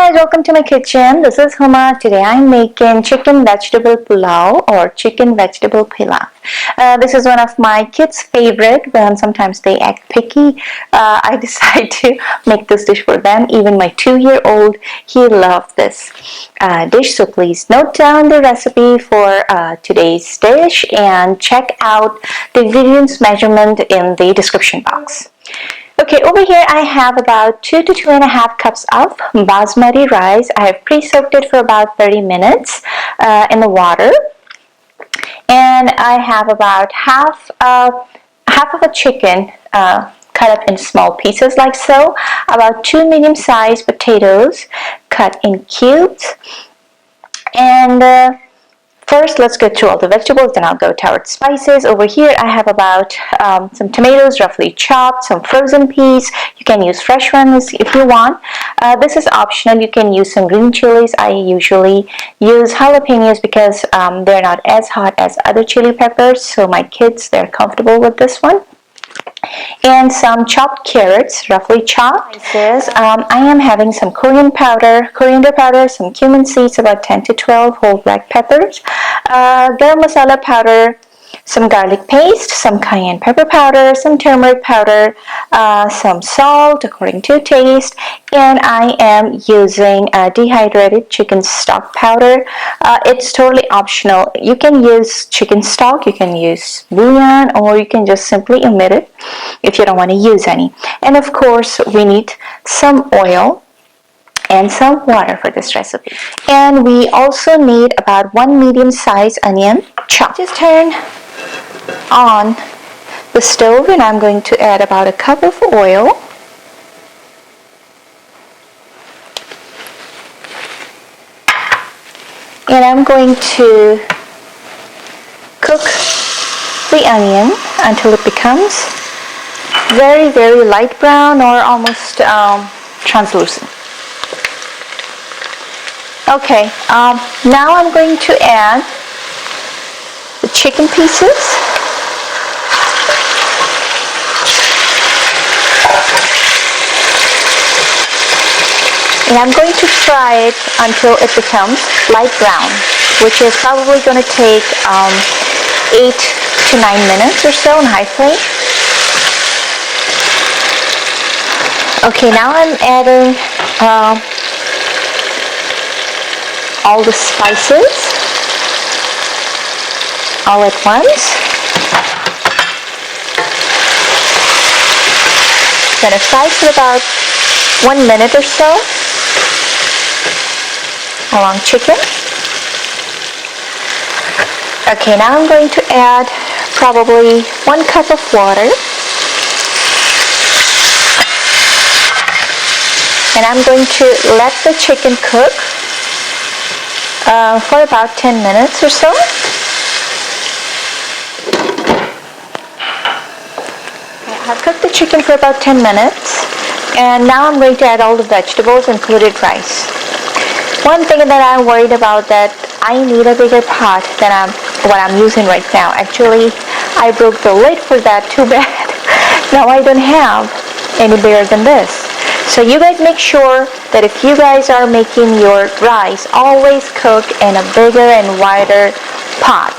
guys, welcome to my kitchen. This is Huma. Today I'm making chicken vegetable pulao or chicken vegetable pilaf. This is one of my kids' favorite. When sometimes they act picky, I decide to make this dish for them. Even my 2-year-old, he loved this dish. So please note down the recipe for today's dish and check out the ingredients measurement in the description box. Okay, over here I have about 2 to 2.5 cups of Basmati rice. I have pre-soaked it for about 30 minutes in the water. And I have about half of a chicken cut up in small pieces like so. About 2 medium-sized potatoes cut in cubes. And first, let's go through all the vegetables, then I'll go towards spices. Over here, I have about some tomatoes, roughly chopped, some frozen peas. You can use fresh ones if you want. This is optional. You can use some green chilies. I usually use jalapenos because they're not as hot as other chili peppers. So my kids, they're comfortable with this one. And some chopped carrots, roughly chopped. I am having some coriander powder, some cumin seeds, about 10 to 12 whole black peppers, garam masala powder, some garlic paste, some cayenne pepper powder, some turmeric powder, some salt according to taste, and I am using dehydrated chicken stock powder. It's totally optional. You can use chicken stock, you can use bouillon, or you can just simply omit it if you don't want to use any. And of course, we need some oil and some water for this recipe. And we also need about 1 medium-sized onion chopped. Just turn on the stove and I'm going to add about a cup of oil. And I'm going to cook the onion until it becomes very, very light brown or almost translucent. Okay, now I'm going to add the chicken pieces. And I'm going to fry it until it becomes light brown, which is probably going to take 8 to 9 minutes or so on high flame. Okay, now I'm adding all the spices all at once. Gonna fry for about 1 minute or so along chicken. Okay, now I'm going to add probably 1 cup of water. And I'm going to let the chicken cook for about 10 minutes or so. I've cooked the chicken for about 10 minutes. And now I'm going to add all the vegetables, including rice. One thing that I'm worried about that I need a bigger pot than what I'm using right now. Actually, I broke the lid for that, too bad. Now I don't have any bigger than this. So you guys make sure that if you guys are making your rice, always cook in a bigger and wider pot.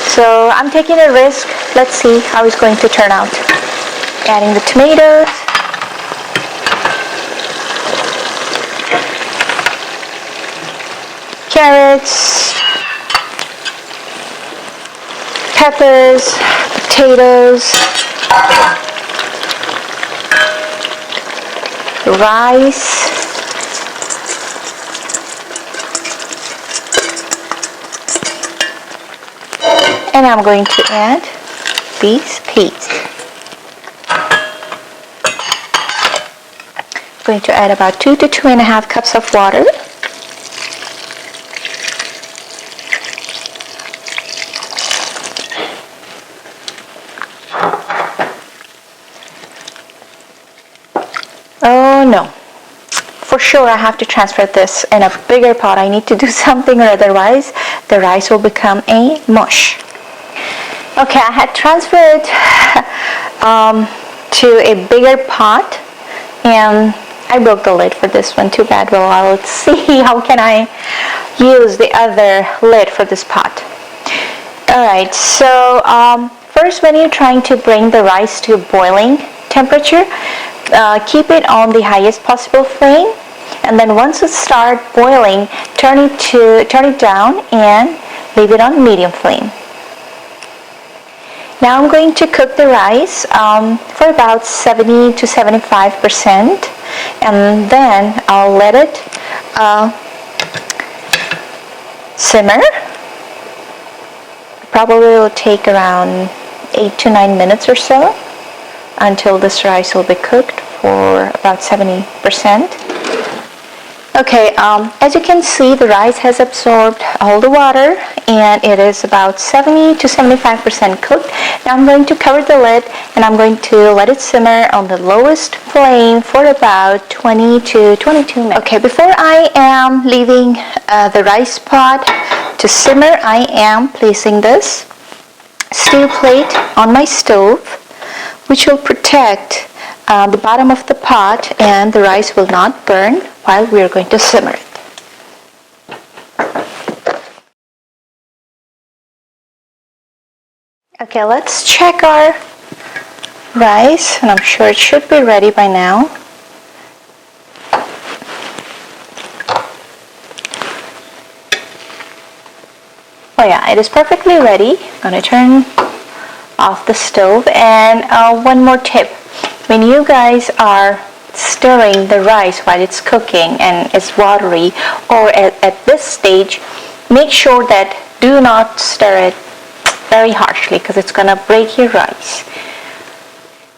So I'm taking a risk. Let's see how it's going to turn out. Adding the tomatoes. Carrots, peppers, potatoes, rice, and I'm going to add these peas. I'm going to add about 2 to 2.5 cups of water. Oh no, for sure I have to transfer this in a bigger pot. I need to do something or otherwise the rice will become a mush. Okay, I had transferred it to a bigger pot and I broke the lid for this one, too bad. Well, I'll see how can I use the other lid for this pot. Alright, so first, when you're trying to bring the rice to boiling temperature, keep it on the highest possible flame, and then once it starts boiling, turn it down and leave it on medium flame. Now I'm going to cook the rice for about 70 to 75%, and then I'll let it simmer. Probably will take around 8 to 9 minutes or so until this rice will be cooked for about 70%. Okay, as you can see, the rice has absorbed all the water and it is about 70 to 75% cooked. Now I'm going to cover the lid and I'm going to let it simmer on the lowest flame for about 20 to 22 minutes. Okay, before I am leaving the rice pot to simmer, I am placing this steel plate on my stove, which will protect the bottom of the pot and the rice will not burn while we are going to simmer it. Okay, let's check our rice, and I'm sure it should be ready by now. Oh yeah, it is perfectly ready. I'm going to turn off the stove. And one more tip. When you guys are stirring the rice while it's cooking and it's watery, or at this stage, make sure that do not stir it very harshly because it's going to break your rice.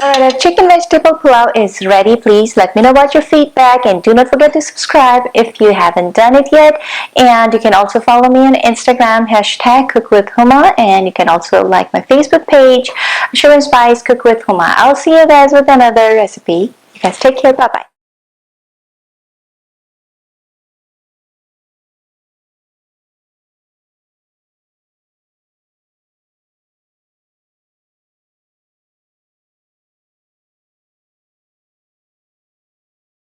Alright, our chicken vegetable pulao is ready. Please let me know about your feedback and do not forget to subscribe if you haven't done it yet. And you can also follow me on Instagram, #CookWithHuma, and you can also like my Facebook page, Sugar and Spice Cook with Huma. I'll see you guys with another recipe. You guys take care. Bye bye.